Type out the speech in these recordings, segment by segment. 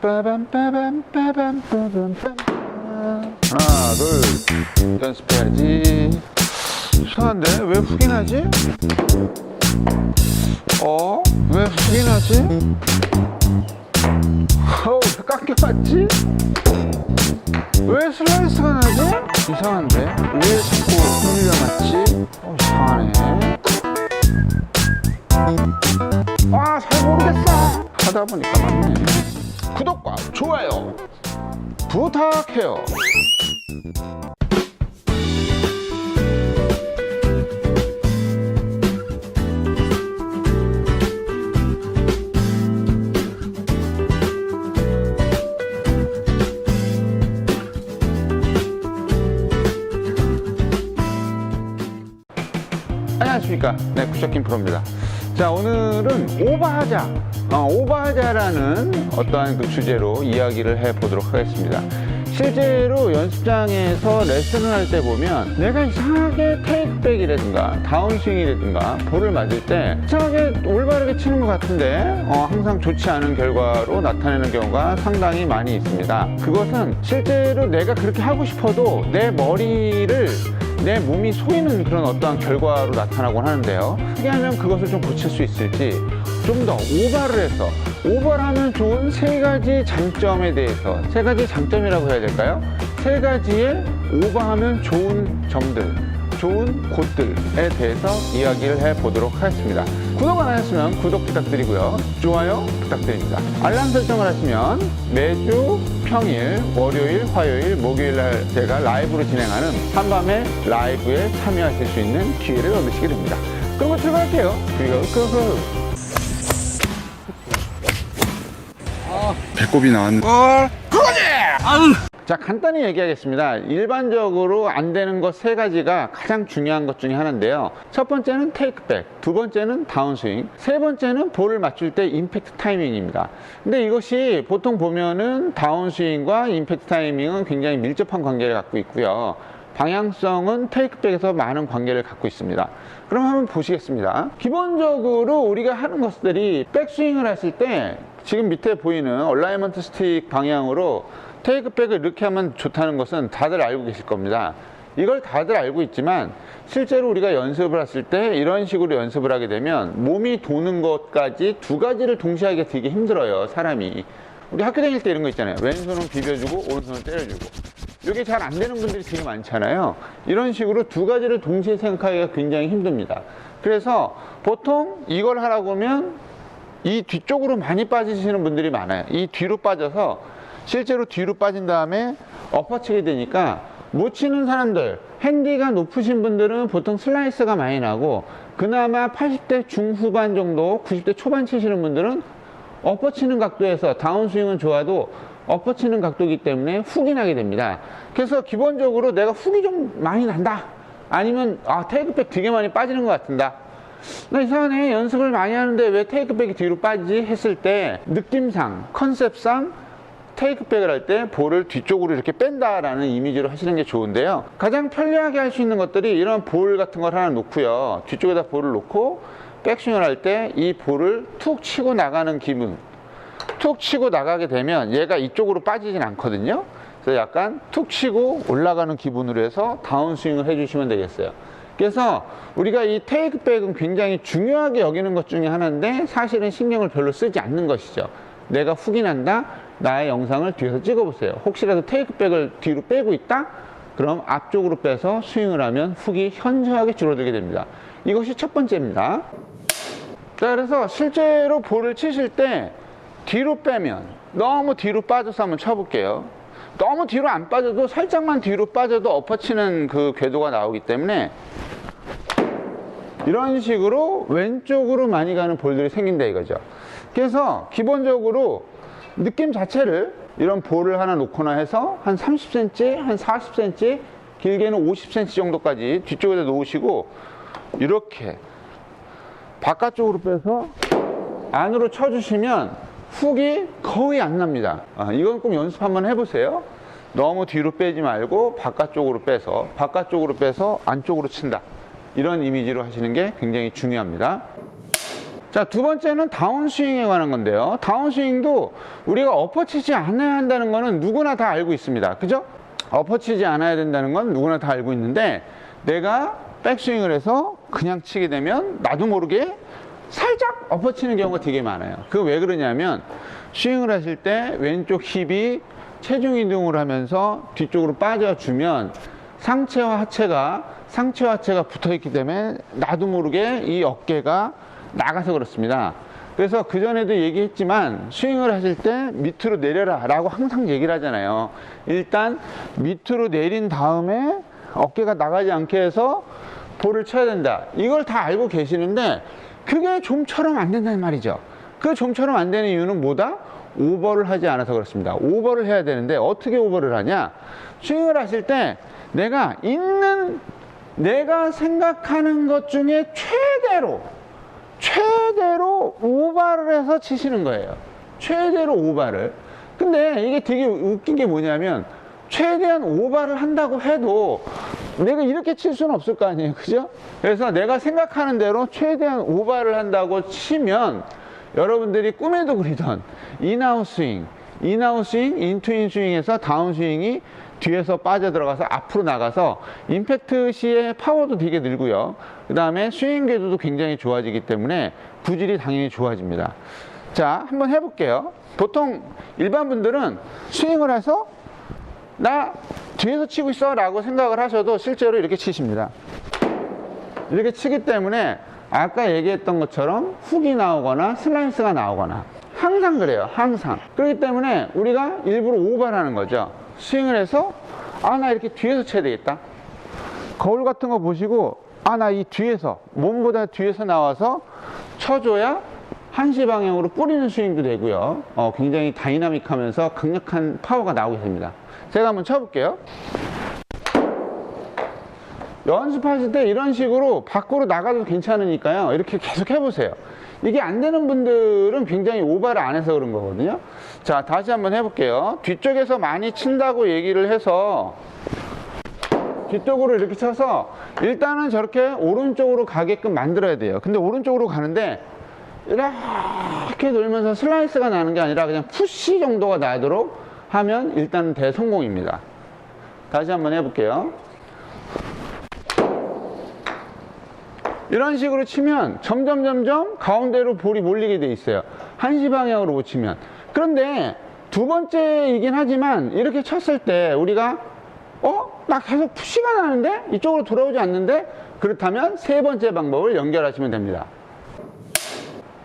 빠밤 빠밤 빠밤 빠밤 빠밤. 하나 둘 연습해야지. 이상한데 왜 훅이 나지? 왜 훅이 나지? 왜 깎여왔지? 왜 슬라이스가 나지? 이상한데 왜 자꾸 흔들려놨지? 이상하네. 잘 모르겠어. 하다 보니까 맞네. 구독과 좋아요 부탁해요. 안녕하십니까. 네, 굿쇼킹 프로입니다. 자, 오늘은 오버하자라는 어떠한 그 주제로 이야기를 해보도록 하겠습니다. 실제로 연습장에서 레슨을 할 때 보면 내가 이상하게 테이크백이라든가 다운스윙이라든가 볼을 맞을 때 이상하게 올바르게 치는 것 같은데 항상 좋지 않은 결과로 나타내는 경우가 상당히 많이 있습니다. 그것은 실제로 내가 그렇게 하고 싶어도 내 몸이 소이는 그런 어떠한 결과로 나타나곤 하는데요. 어떻게 하면 그것을 좀 고칠 수 있을지 좀 더 오버를 해서 오버를 하면 좋은 세 가지 장점에 대해서, 세 가지 장점이라고 해야 될까요? 세 가지의 오버하면 좋은 점들, 좋은 곳들에 대해서 이야기를 해보도록 하겠습니다. 구독 안 하셨으면 구독 부탁드리고요. 좋아요 부탁드립니다. 알람 설정을 하시면 매주 평일, 월요일, 화요일, 목요일 날 제가 라이브로 진행하는 한밤의 라이브에 참여하실 수 있는 기회를 얻으시게 됩니다. 그럼 출발할게요. 그리고 배꼽이 나왔네. 자, 간단히 얘기하겠습니다. 일반적으로 안 되는 것 세 가지가 가장 중요한 것 중에 하나인데요. 첫 번째는 테이크백, 두 번째는 다운스윙, 세 번째는 볼을 맞출 때 임팩트 타이밍입니다. 근데 이것이 보통 보면은 다운스윙과 임팩트 타이밍은 굉장히 밀접한 관계를 갖고 있고요. 방향성은 테이크백에서 많은 관계를 갖고 있습니다. 그럼 한번 보시겠습니다. 기본적으로 우리가 하는 것들이 백스윙을 했을 때 지금 밑에 보이는 얼라이먼트 스틱 방향으로 테이크백을 이렇게 하면 좋다는 것은 다들 알고 계실 겁니다. 이걸 다들 알고 있지만 실제로 우리가 연습을 했을 때 이런 식으로 연습을 하게 되면 몸이 도는 것까지 두 가지를 동시에 하기가 되게 힘들어요, 사람이. 우리 학교 다닐 때 이런 거 있잖아요. 왼손은 비벼주고 오른손은 때려주고. 이게 잘 안 되는 분들이 되게 많잖아요. 이런 식으로 두 가지를 동시에 생각하기가 굉장히 힘듭니다. 그래서 보통 이걸 하라고 하면 이 뒤쪽으로 많이 빠지시는 분들이 많아요. 이 뒤로 빠져서 실제로 뒤로 빠진 다음에 엎어치게 되니까 못 치는 사람들, 핸디가 높으신 분들은 보통 슬라이스가 많이 나고 그나마 80대 중후반 정도, 90대 초반 치시는 분들은 엎어치는 각도에서 다운스윙은 좋아도 엎어치는 각도이기 때문에 훅이 나게 됩니다. 그래서 기본적으로 내가 훅이 좀 많이 난다, 아니면 테이크백 되게 많이 빠지는 것 같은다, 나 이상하네, 연습을 많이 하는데 왜 테이크백이 뒤로 빠지지 했을 때 느낌상, 컨셉상 테이크백을 할 때 볼을 뒤쪽으로 이렇게 뺀다라는 이미지로 하시는 게 좋은데요. 가장 편리하게 할 수 있는 것들이 이런 볼 같은 걸 하나 놓고요, 뒤쪽에다 볼을 놓고 백스윙을 할 때 이 볼을 툭 치고 나가는 기분, 툭 치고 나가게 되면 얘가 이쪽으로 빠지진 않거든요. 그래서 약간 툭 치고 올라가는 기분으로 해서 다운스윙을 해주시면 되겠어요. 그래서 우리가 이 테이크백은 굉장히 중요하게 여기는 것 중에 하나인데 사실은 신경을 별로 쓰지 않는 것이죠. 내가 훅이 난다, 나의 영상을 뒤에서 찍어보세요. 혹시라도 테이크백을 뒤로 빼고 있다? 그럼 앞쪽으로 빼서 스윙을 하면 훅이 현저하게 줄어들게 됩니다. 이것이 첫 번째입니다. 자, 그래서 실제로 볼을 치실 때 뒤로 빼면, 너무 뒤로 빠져서 한번 쳐볼게요. 너무 뒤로 안 빠져도 살짝만 뒤로 빠져도 엎어치는 그 궤도가 나오기 때문에 이런 식으로 왼쪽으로 많이 가는 볼들이 생긴다 이거죠. 그래서 기본적으로 느낌 자체를 이런 볼을 하나 놓거나 해서 한 30cm, 한 40cm, 길게는 50cm 정도까지 뒤쪽에다 놓으시고 이렇게 바깥쪽으로 빼서 안으로 쳐주시면 훅이 거의 안 납니다. 이건 꼭 연습 한번 해보세요. 너무 뒤로 빼지 말고 바깥쪽으로 빼서 안쪽으로 친다, 이런 이미지로 하시는 게 굉장히 중요합니다. 자, 두 번째는 다운스윙에 관한 건데요. 다운스윙도 우리가 엎어치지 않아야 한다는 거는 누구나 다 알고 있습니다. 그죠? 엎어치지 않아야 된다는 건 누구나 다 알고 있는데, 내가 백스윙을 해서 그냥 치게 되면 나도 모르게 살짝 엎어치는 경우가 되게 많아요. 그거 왜 그러냐면, 스윙을 하실 때 왼쪽 힙이 체중 이동을 하면서 뒤쪽으로 빠져주면 상체와 하체가 붙어 있기 때문에 나도 모르게 이 어깨가 나가서 그렇습니다. 그래서 그전에도 얘기했지만, 스윙을 하실 때 밑으로 내려라 라고 항상 얘기를 하잖아요. 일단 밑으로 내린 다음에 어깨가 나가지 않게 해서 볼을 쳐야 된다. 이걸 다 알고 계시는데 그게 좀처럼 안 된다는 말이죠. 그 좀처럼 안 되는 이유는 뭐다? 오버를 하지 않아서 그렇습니다. 오버를 해야 되는데 어떻게 오버를 하냐? 스윙을 하실 때 내가 생각하는 것 중에 최대로 오버를 해서 치시는 거예요. 최대로 오버를. 근데 이게 되게 웃긴 게 뭐냐면, 최대한 오버를 한다고 해도 내가 이렇게 칠 수는 없을 거 아니에요. 그죠? 그래서 내가 생각하는 대로 최대한 오버를 한다고 치면, 여러분들이 꿈에도 그리던 인아웃 스윙, 인투인 스윙에서 다운 스윙이 뒤에서 빠져 들어가서 앞으로 나가서 임팩트 시에 파워도 되게 늘고요. 그 다음에 스윙 궤도도 굉장히 좋아지기 때문에 구질이 당연히 좋아집니다. 자, 한번 해볼게요. 보통 일반 분들은 스윙을 해서 나 뒤에서 치고 있어 라고 생각을 하셔도 실제로 이렇게 치십니다. 이렇게 치기 때문에 아까 얘기했던 것처럼 훅이 나오거나 슬라이스가 나오거나 항상 그래요. 항상. 그렇기 때문에 우리가 일부러 오버를 하는 거죠. 스윙을 해서 나 이렇게 뒤에서 쳐야 되겠다. 거울 같은 거 보시고 나 이 뒤에서, 몸보다 뒤에서 나와서 쳐줘야 한시 방향으로 뿌리는 스윙도 되고요. 굉장히 다이나믹하면서 강력한 파워가 나오게 됩니다. 제가 한번 쳐볼게요. 연습하실 때 이런 식으로 밖으로 나가도 괜찮으니까요. 이렇게 계속 해보세요. 이게 안 되는 분들은 굉장히 오버를 안 해서 그런 거거든요. 자, 다시 한번 해볼게요. 뒤쪽에서 많이 친다고 얘기를 해서 뒤쪽으로 이렇게 쳐서 일단은 저렇게 오른쪽으로 가게끔 만들어야 돼요. 근데 오른쪽으로 가는데 이렇게 돌면서 슬라이스가 나는 게 아니라 그냥 푸시 정도가 나도록 하면 일단 대성공입니다. 다시 한번 해볼게요. 이런 식으로 치면 점점 가운데로 볼이 몰리게 돼 있어요. 한시 방향으로 못 치면. 그런데 두 번째이긴 하지만 이렇게 쳤을 때 우리가 나 계속 푸시가 나는데 이쪽으로 돌아오지 않는데, 그렇다면 세 번째 방법을 연결하시면 됩니다.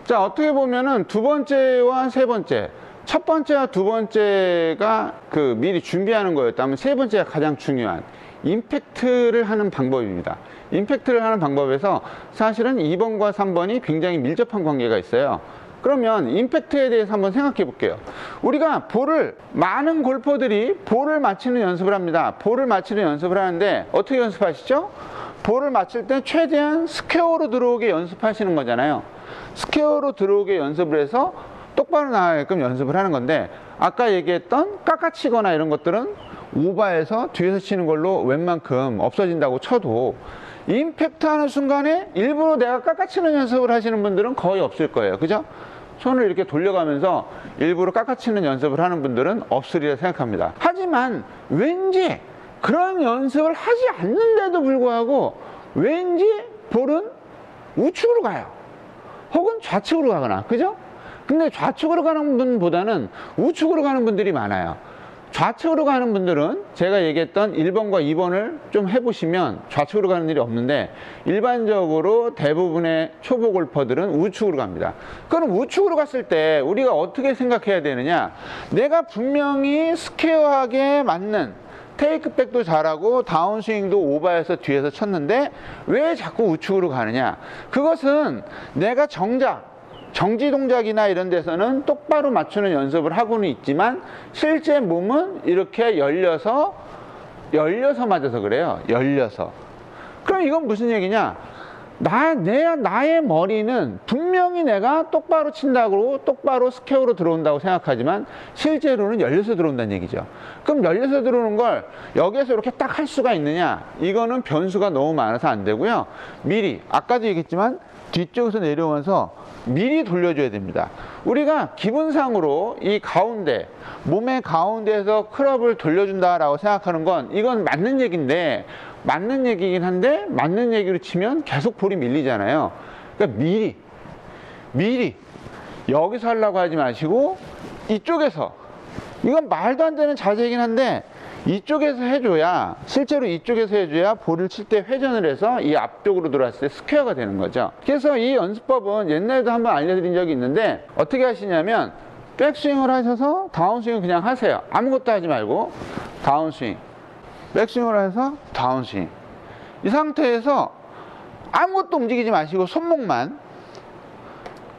자, 어떻게 보면은 두 번째와 세 번째, 첫 번째와 두 번째가 미리 준비하는 거였다면 세 번째가 가장 중요한 임팩트를 하는 방법입니다. 임팩트를 하는 방법에서 사실은 2번과 3번이 굉장히 밀접한 관계가 있어요. 그러면 임팩트에 대해서 한번 생각해 볼게요. 우리가 많은 골퍼들이 볼을 맞히는 연습을 합니다. 볼을 맞히는 연습을 하는데 어떻게 연습하시죠? 볼을 맞힐 때 최대한 스퀘어로 들어오게 연습하시는 거잖아요. 스퀘어로 들어오게 연습을 해서 똑바로 나가게끔 연습을 하는 건데, 아까 얘기했던 깎아치거나 이런 것들은 오버해서 뒤에서 치는 걸로 웬만큼 없어진다고 쳐도, 임팩트 하는 순간에 일부러 내가 깎아치는 연습을 하시는 분들은 거의 없을 거예요. 그죠? 손을 이렇게 돌려가면서 일부러 깎아치는 연습을 하는 분들은 없으리라 생각합니다. 하지만 왠지 그런 연습을 하지 않는데도 불구하고 왠지 볼은 우측으로 가요. 혹은 좌측으로 가거나. 그죠? 근데 좌측으로 가는 분보다는 우측으로 가는 분들이 많아요. 좌측으로 가는 분들은 제가 얘기했던 1번과 2번을 좀 해보시면 좌측으로 가는 일이 없는데, 일반적으로 대부분의 초보 골퍼들은 우측으로 갑니다. 그럼 우측으로 갔을 때 우리가 어떻게 생각해야 되느냐? 내가 분명히 스퀘어하게 맞는 테이크백도 잘하고 다운스윙도 오버해서 뒤에서 쳤는데 왜 자꾸 우측으로 가느냐? 그것은 내가 정지 동작이나 이런 데서는 똑바로 맞추는 연습을 하고는 있지만 실제 몸은 이렇게 열려서 맞아서 그래요. 열려서. 그럼 이건 무슨 얘기냐? 나의 머리는 분명히 내가 똑바로 친다고 똑바로 스퀘어로 들어온다고 생각하지만 실제로는 열려서 들어온다는 얘기죠. 그럼 열려서 들어오는 걸 여기에서 이렇게 딱 할 수가 있느냐? 이거는 변수가 너무 많아서 안 되고요. 미리 아까도 얘기했지만 뒤쪽에서 내려오면서 미리 돌려줘야 됩니다. 우리가 기분상으로 이 가운데, 몸의 가운데에서 클럽을 돌려준다라고 생각하는 건 이건 맞는 얘기인데, 맞는 얘기긴 한데 맞는 얘기로 치면 계속 볼이 밀리잖아요. 그러니까 미리 여기서 하려고 하지 마시고 이쪽에서, 이건 말도 안 되는 자세이긴 한데 이쪽에서 해줘야, 실제로 이쪽에서 해줘야 볼을 칠 때 회전을 해서 이 앞쪽으로 들어왔을 때 스퀘어가 되는 거죠. 그래서 이 연습법은 옛날에도 한번 알려드린 적이 있는데, 어떻게 하시냐면 백스윙을 하셔서 다운스윙을 그냥 하세요. 아무것도 하지 말고 다운스윙, 백스윙을 해서 다운스윙. 이 상태에서 아무것도 움직이지 마시고 손목만,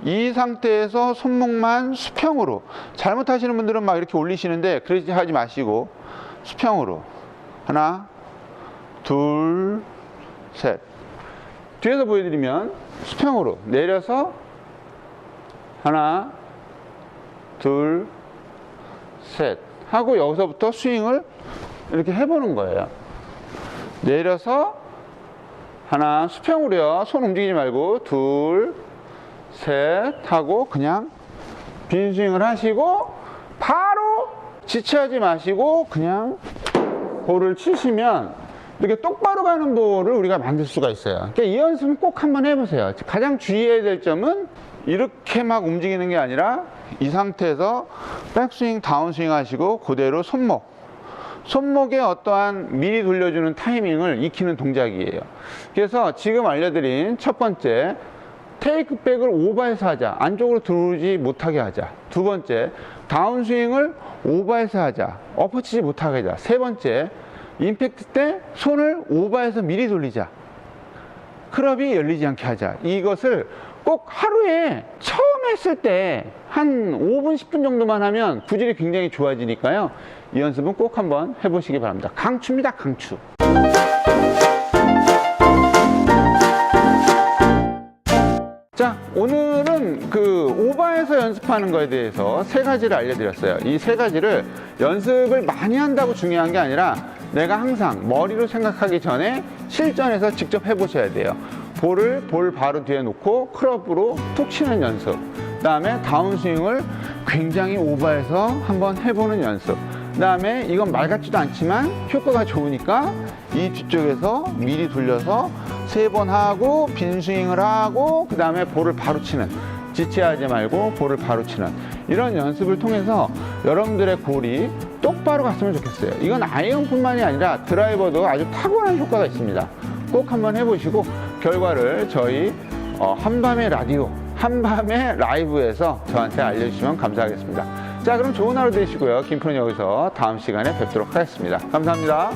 이 상태에서 손목만 수평으로, 잘못하시는 분들은 막 이렇게 올리시는데 그러지 하지 마시고 수평으로 하나, 둘, 셋. 뒤에서 보여드리면 수평으로 내려서 하나, 둘, 셋 하고 여기서부터 스윙을 이렇게 해보는 거예요. 내려서 하나, 수평으로요. 손 움직이지 말고 둘, 셋 하고 그냥 빈 스윙을 하시고 바로 지체하지 마시고 그냥 볼을 치시면 이렇게 똑바로 가는 볼을 우리가 만들 수가 있어요. 그러니까 이 연습은 꼭 한번 해보세요. 가장 주의해야 될 점은 이렇게 막 움직이는 게 아니라 이 상태에서 백스윙, 다운스윙 하시고 그대로 손목의 어떠한 미리 돌려주는 타이밍을 익히는 동작이에요. 그래서 지금 알려드린 첫 번째, 테이크백을 오버해서 하자, 안쪽으로 들어오지 못하게 하자. 두 번째, 다운스윙을 오버해서 하자, 엎어치지 못하게 하자. 세 번째, 임팩트 때 손을 오버해서 미리 돌리자, 클럽이 열리지 않게 하자. 이것을 꼭 하루에 처음 했을 때 한 5분, 10분 정도만 하면 구질이 굉장히 좋아지니까요. 이 연습은 꼭 한번 해보시기 바랍니다. 강추입니다, 강추. 자, 오늘은 그 오버해서 연습하는 거에 대해서 세 가지를 알려드렸어요. 이 세 가지를 연습을 많이 한다고 중요한 게 아니라 내가 항상 머리로 생각하기 전에 실전에서 직접 해보셔야 돼요. 볼을 볼 바로 뒤에 놓고 클럽으로 툭 치는 연습, 그 다음에 다운스윙을 굉장히 오버해서 한번 해보는 연습, 그 다음에 이건 말 같지도 않지만 효과가 좋으니까 이 뒤쪽에서 미리 돌려서 3번 하고 빈 스윙을 하고 그 다음에 볼을 바로 치는, 지체하지 말고 볼을 바로 치는 이런 연습을 통해서 여러분들의 볼이 똑바로 갔으면 좋겠어요. 이건 아이언뿐만이 아니라 드라이버도 아주 탁월한 효과가 있습니다. 꼭 한번 해보시고 결과를 저희 한밤의 라디오, 한밤의 라이브에서 저한테 알려주시면 감사하겠습니다. 자, 그럼 좋은 하루 되시고요. 김프로는 여기서 다음 시간에 뵙도록 하겠습니다. 감사합니다.